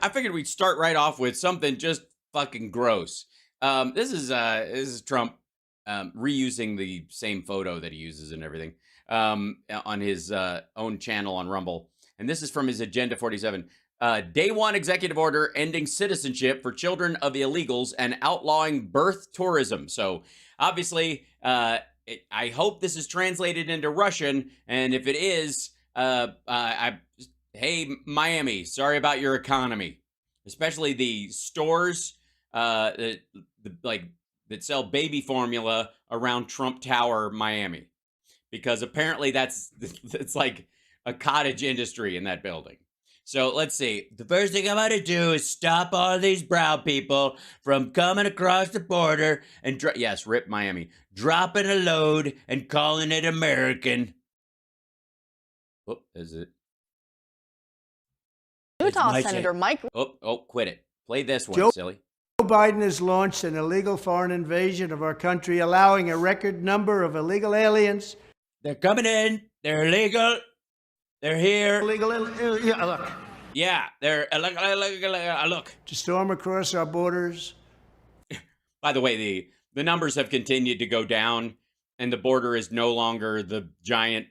I figured we'd start right off with something just fucking gross. This is Trump reusing the same photo that he uses and everything on his own channel on Rumble, and this is from his Agenda 47. Day one executive order ending citizenship for children of illegals and outlawing birth tourism. So obviously, I hope this is translated into Russian, and if it is, hey, Miami, sorry about your economy, especially the stores that sell baby formula around Trump Tower, Miami, because apparently it's like a cottage industry in that building. So let's see. The first thing I'm going to do is stop all these brown people from coming across the border and, yes, rip Miami, dropping a load and calling it American. Oh, is it? Utah Senator Mike. Oh, quit it. Play this one, silly. Joe Biden has launched an illegal foreign invasion of our country, allowing a record number of illegal aliens. They're coming in. They're illegal. They're here. Look. Yeah, they're look. To storm across our borders. By the way, the numbers have continued to go down, and the border is no longer the giant,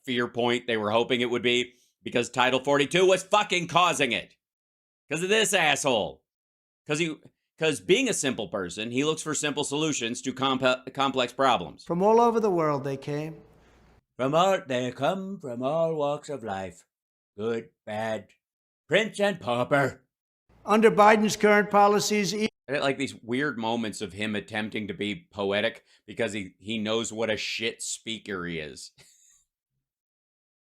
fear point they were hoping it would be, because Title 42 was fucking causing it. Because of this asshole. Because being a simple person, he looks for simple solutions to complex problems. From all over the world they came. They come from all walks of life. Good, bad, prince and pauper. Under Biden's current policies... I like these weird moments of him attempting to be poetic because he knows what a shit speaker he is.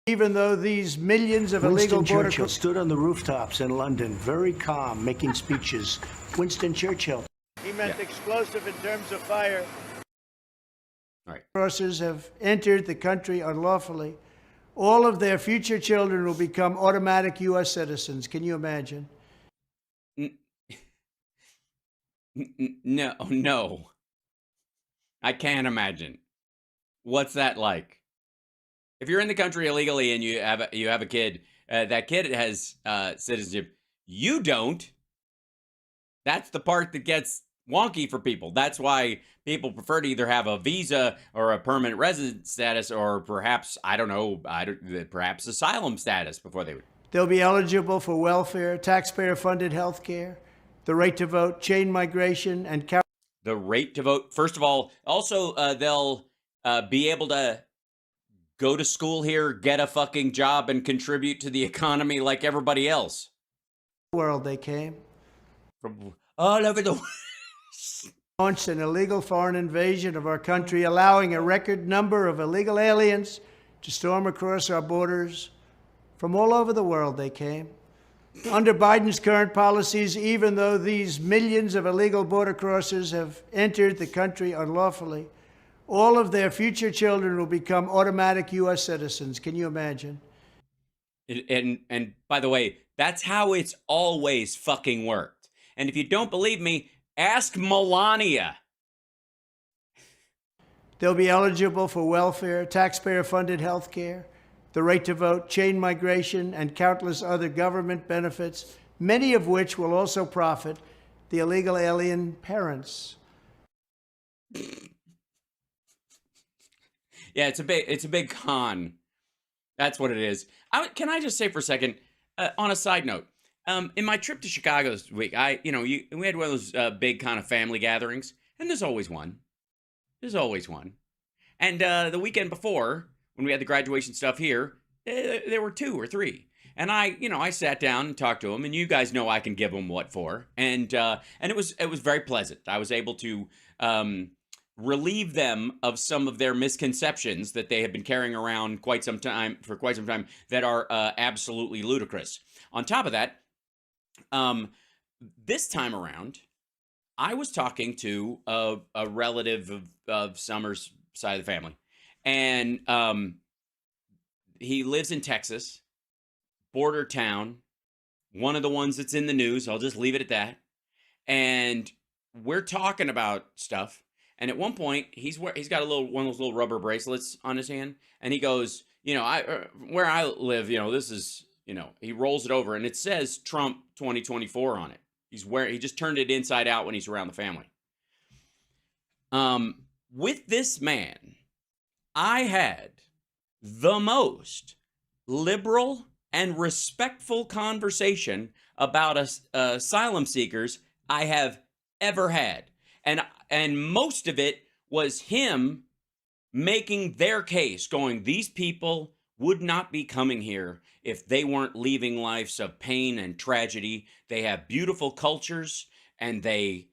Even though these millions of illegal border... Churchill stood on the rooftops in London, very calm, making speeches. Winston Churchill. He meant explosive in terms of fire. All right. Crossers have entered the country unlawfully. All of their future children will become automatic U.S. citizens. Can you imagine? No. I can't imagine. What's that like? If you're in the country illegally and you have a kid, that kid has citizenship. You don't. That's the part that gets wonky for people. That's why people prefer to either have a visa or a permanent resident status, or perhaps, perhaps asylum status before they would. They'll be eligible for welfare, taxpayer-funded health care, the right to vote, chain migration, and... The right to vote. First of all, also, they'll be able to go to school here, get a fucking job, and contribute to the economy like everybody else. World they came. From all over the world. Launched an illegal foreign invasion of our country, allowing a record number of illegal aliens to storm across our borders. From all over the world they came. Under Biden's current policies, even though these millions of illegal border crossers have entered the country unlawfully, all of their future children will become automatic U.S. citizens. Can you imagine? And by the way, that's how it's always fucking worked. And if you don't believe me, ask Melania. They'll be eligible for welfare, taxpayer-funded health care, the right to vote, chain migration, and countless other government benefits, many of which will also profit the illegal alien parents. Yeah, it's a big con. That's what it is. Can I just say for a second, on a side note, in my trip to Chicago this week, we had one of those big kind of family gatherings, and there's always one. And the weekend before, when we had the graduation stuff here, there were 2 or 3. And I sat down and talked to them, and you guys know I can give them what for. And it was very pleasant. I was able to relieve them of some of their misconceptions that they have been carrying around for quite some time that are absolutely ludicrous. On top of that, this time around, I was talking to a relative of Summer's side of the family, and he lives in Texas, border town, one of the ones that's in the news. I'll just leave it at that. And we're talking about stuff. And at one point, he's got one of those little rubber bracelets on his hand, and he goes, where I live, this is he rolls it over and it says Trump 2024 on it. He just turned it inside out when he's around the family. With this man, I had the most liberal and respectful conversation about asylum seekers I have ever had. And most of it was him making their case, going, these people would not be coming here if they weren't leaving lives of pain and tragedy. They have beautiful cultures, and they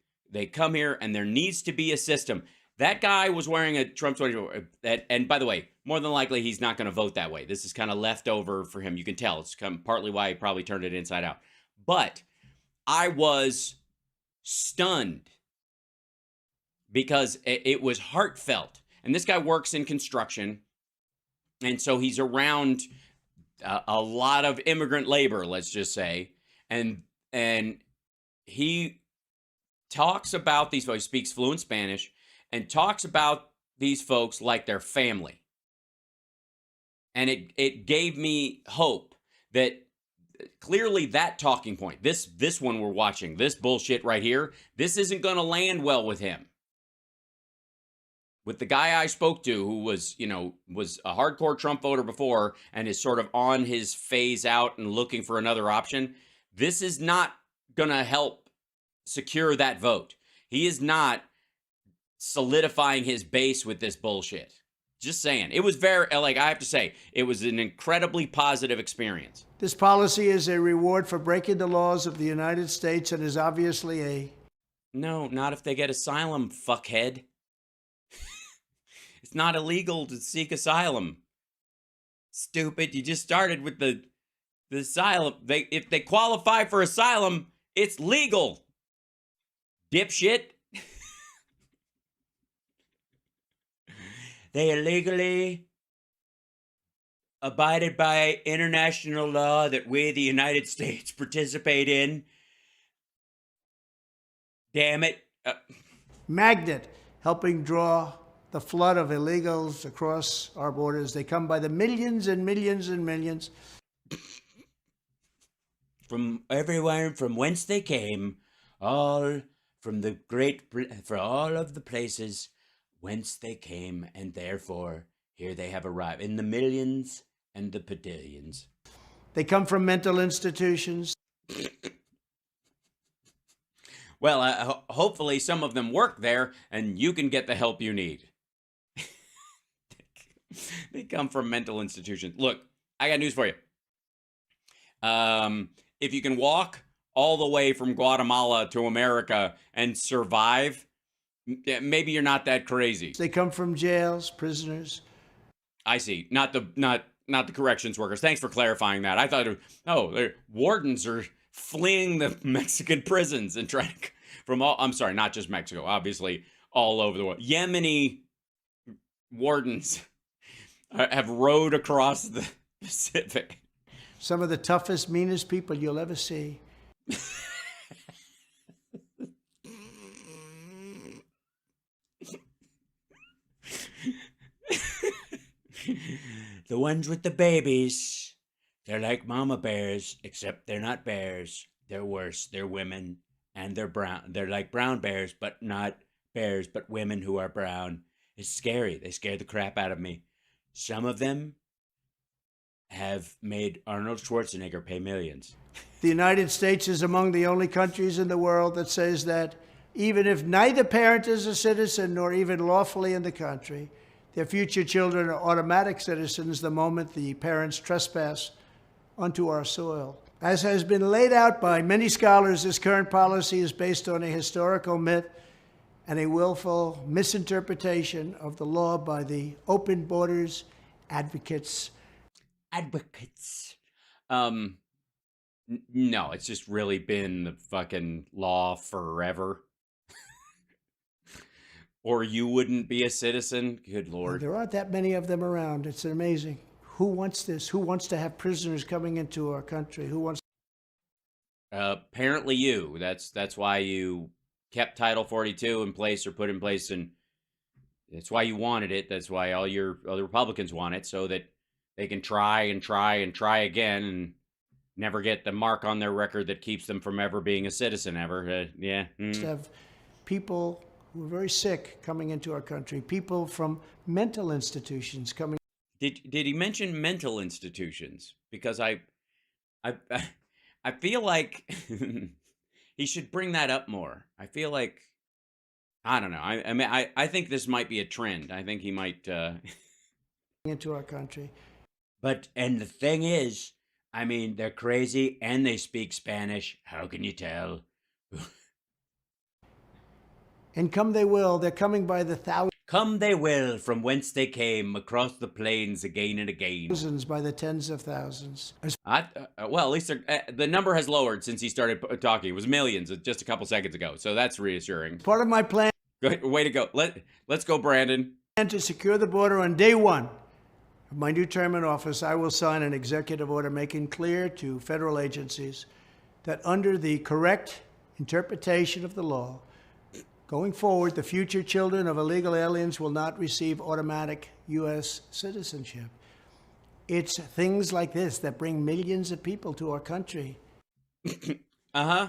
come here, and there needs to be a system. That guy was wearing a Trump 20, and by the way, more than likely he's not going to vote that way. This is kind of leftover for him. You can tell it's partly why he probably turned it inside out. But I was stunned because it was heartfelt. And this guy works in construction, and so he's around a lot of immigrant labor, let's just say, and he talks about these folks. He speaks fluent Spanish and talks about these folks like their family. And it gave me hope that clearly that talking point, this one we're watching, this bullshit right here, this isn't going to land well with him. With the guy I spoke to who was a hardcore Trump voter before and is sort of on his phase out and looking for another option, this is not going to help secure that vote. He is not solidifying his base with this bullshit. Just saying. It was very, I have to say, it was an incredibly positive experience. This policy is a reward for breaking the laws of the United States and is obviously a... No, not if they get asylum, fuckhead. It's not illegal to seek asylum. Stupid. You just started with the asylum. If they qualify for asylum, it's legal. Dipshit. They illegally abided by international law that we, the United States, participate in. Damn it. Magnet, helping draw the flood of illegals across our borders. They come by the millions and millions and millions. From everywhere, from whence they came, all from for all of the places whence they came, and therefore here they have arrived, in the millions and the pedillions. They come from mental institutions. Well, hopefully some of them work there, and you can get the help you need. They come from mental institutions. Look, I got news for you. If you can walk all the way from Guatemala to America and survive, maybe you're not that crazy. They come from jails, prisoners. I see. Not the corrections workers. Thanks for clarifying that. I thought, wardens are fleeing the Mexican prisons and trying to, I'm sorry, not just Mexico, obviously all over the world. Yemeni wardens have rowed across the Pacific. Some of the toughest, meanest people you'll ever see. The ones with the babies, they're like mama bears, except they're not bears. They're worse. They're women, and they're brown. They're like brown bears, but not bears, but women who are brown. It's scary. They scare the crap out of me. Some of them have made Arnold Schwarzenegger pay millions. The United States is among the only countries in the world that says that even if neither parent is a citizen nor even lawfully in the country, their future children are automatic citizens the moment the parents trespass onto our soil. As has been laid out by many scholars, this current policy is based on a historical myth and a willful misinterpretation of the law by the open borders advocates. No, it's just really been the fucking law forever. Or you wouldn't be a citizen. Good Lord. There aren't that many of them around. It's amazing. Who wants this? Who wants to have prisoners coming into our country? Who wants? Apparently you. That's why you kept Title 42 in place, or put in place, and that's why you wanted it. That's why all the Republicans want it, so that they can try and try and try again, and never get the mark on their record that keeps them from ever being a citizen ever. Yeah. Have people who are very sick coming into our country, people from mental institutions coming. Did he mention mental institutions? Because I I feel like he should bring that up more. I feel like I don't know. I mean I think this might be a trend. I think he might Into our country. and the thing is, I mean, they're crazy and they speak Spanish. How can you tell? And come they will. They're coming by the Come they will from whence they came across the plains again and again. thousands, by the tens of thousands. Well, at least the number has lowered since he started talking. It was millions just a couple seconds ago, so that's reassuring. Part of my plan Way to go. Let's go, Brandon. to secure the border on day one of my new term in office, I will sign an executive order making clear to federal agencies that under the correct interpretation of the law, going forward, the future children of illegal aliens will not receive automatic U.S. citizenship. It's things like this that bring millions of people to our country. Uh-huh.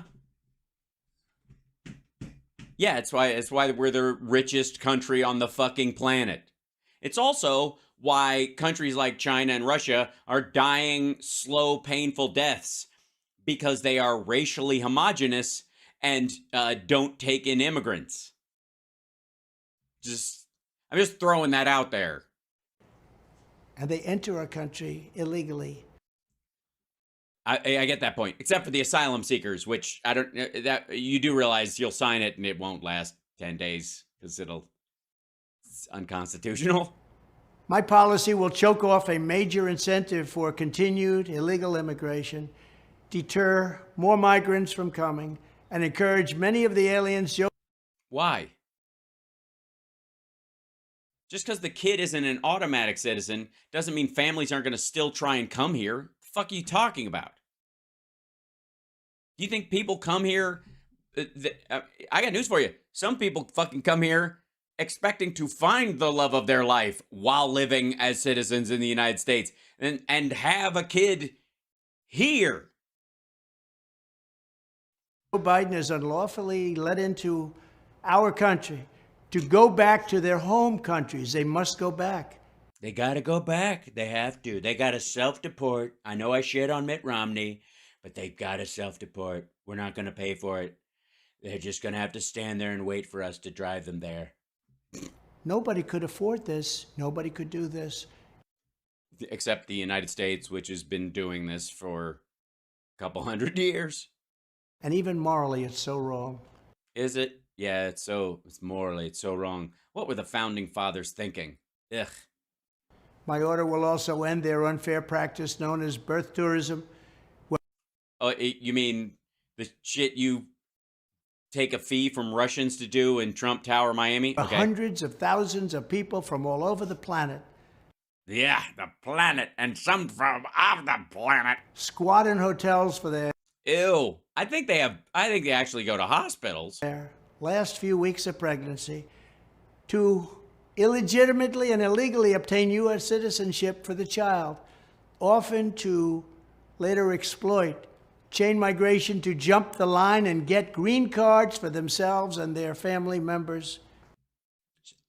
Yeah, it's why we're the richest country on the fucking planet. It's also why countries like China and Russia are dying slow, painful deaths, because they are racially homogenous and don't take in immigrants. I'm just throwing that out there. And they enter our country illegally. I get that point, except for the asylum seekers, which I don't. That you do realize you'll sign it and it won't last 10 days because it's unconstitutional. My policy will choke off a major incentive for continued illegal immigration, deter more migrants from coming, and encourage many of the aliens. Why? Just because the kid isn't an automatic citizen doesn't mean families aren't going to still try and come here. What the fuck are you talking about? Do you think people come here? I got news for you. Some people fucking come here expecting to find the love of their life while living as citizens in the United States and have a kid here. Joe Biden is unlawfully let into our country to go back to their home countries. They must go back. They got to go back. They have to. They got to self-deport. I know I shit on Mitt Romney, but they got to self-deport. We're not going to pay for it. They're just going to have to stand there and wait for us to drive them there. Nobody could afford this. Nobody could do this. Except the United States, which has been doing this for a couple hundred years. And even morally, it's so wrong. Is it? Yeah, it's morally, it's so wrong. What were the founding fathers thinking? Ugh. My order will also end their unfair practice known as birth tourism. Oh, you mean the shit you take a fee from Russians to do in Trump Tower, Miami? Okay. Hundreds of thousands of people from all over the planet. Yeah, the planet, and some from off the planet. Squat in hotels for their Ew. I think they actually go to hospitals. Last few weeks of pregnancy to illegitimately and illegally obtain U.S. citizenship for the child, often to later exploit chain migration to jump the line and get green cards for themselves and their family members.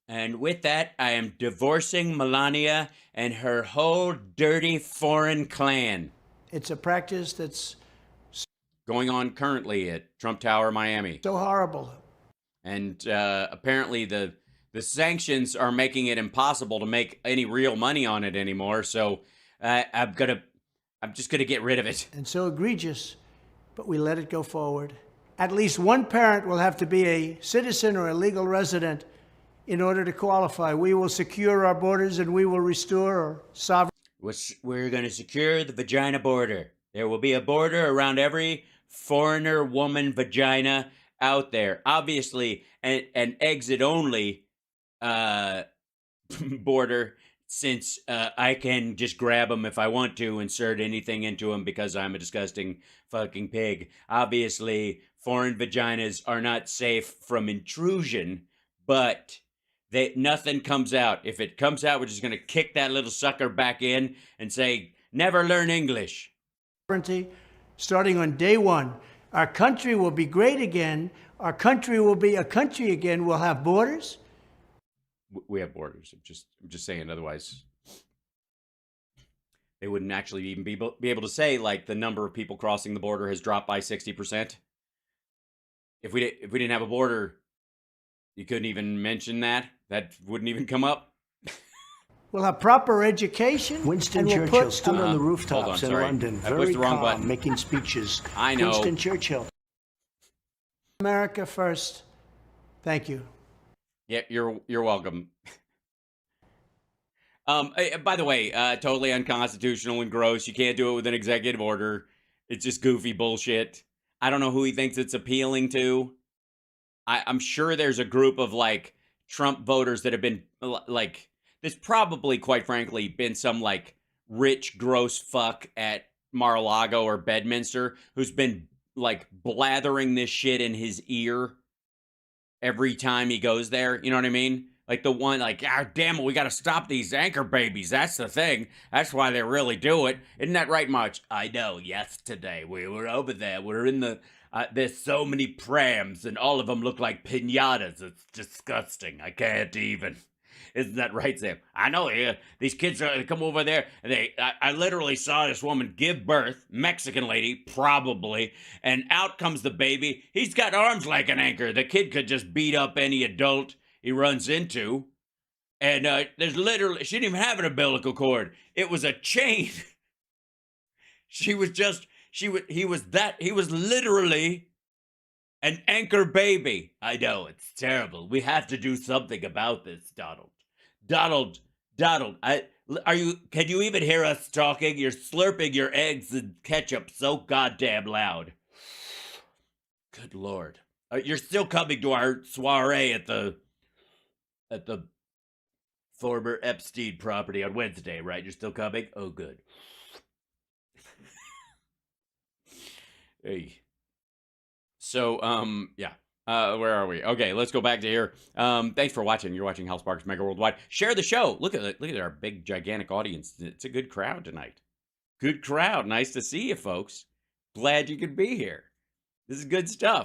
And with that, I am divorcing Melania and her whole dirty foreign clan. It's a practice that's going on currently at Trump Tower, Miami. So horrible. And apparently the sanctions are making it impossible to make any real money on it anymore. So I'm just gonna get rid of it. And so egregious, but we let it go forward. At least one parent will have to be a citizen or a legal resident in order to qualify. We will secure our borders and we will restore our sovereignty. We're gonna secure the vagina border. There will be a border around every foreigner woman vagina out there. Obviously, an exit-only border, since I can just grab them if I want to, insert anything into them because I'm a disgusting fucking pig. Obviously, foreign vaginas are not safe from intrusion, but nothing comes out. If it comes out, we're just going to kick that little sucker back in and say, never learn English. starting on day one. Our country will be great again. Our country will be a country again. We'll have borders. We have borders. I'm just saying. Otherwise, they wouldn't actually even be able to say like the number of people crossing the border has dropped by 60%. If we didn't have a border, you couldn't even mention that. That wouldn't even come up. We'll have proper education. Winston and we'll Churchill put- stood on the rooftops hold on, in sorry. London, I pushed very the wrong calm, button. making speeches. I know. Winston Churchill. America first. Thank you. Yeah, you're welcome. By the way, totally unconstitutional and gross. You can't do it with an executive order. It's just goofy bullshit. I don't know who he thinks it's appealing to. I'm sure there's a group of like Trump voters that have been like, there's probably, quite frankly, been some like rich, gross fuck at Mar-a-Lago or Bedminster who's been like blathering this shit in his ear every time he goes there. You know what I mean? Like the one, like, ah, damn it, we got to stop these anchor babies. That's the thing. That's why they really do it. Isn't that right, March? I know. Yesterday we were over there. We're in the, there's so many prams and all of them look like piñatas. It's disgusting. I can't even. Isn't that right, Sam? I know. Yeah, these kids come over there, and I literally saw this woman give birth, Mexican lady, probably, and out comes the baby. He's got arms like an anchor. The kid could just beat up any adult he runs into. And there's literally, she didn't even have an umbilical cord. It was a chain. He was literally an anchor baby. I know, it's terrible. We have to do something about this, Donald. Donald, can you even hear us talking? You're slurping your eggs and ketchup so goddamn loud. Good Lord. You're still coming to our soiree at the former Epstein property on Wednesday, right? You're still coming? Oh, good. Hey. So, yeah. Where are we? Okay, let's go back to here. Thanks for watching. You're watching Hal Sparks Mega Worldwide. Share the show. Look at our big, gigantic audience. It's a good crowd tonight. Good crowd. Nice to see you, folks. Glad you could be here. This is good stuff.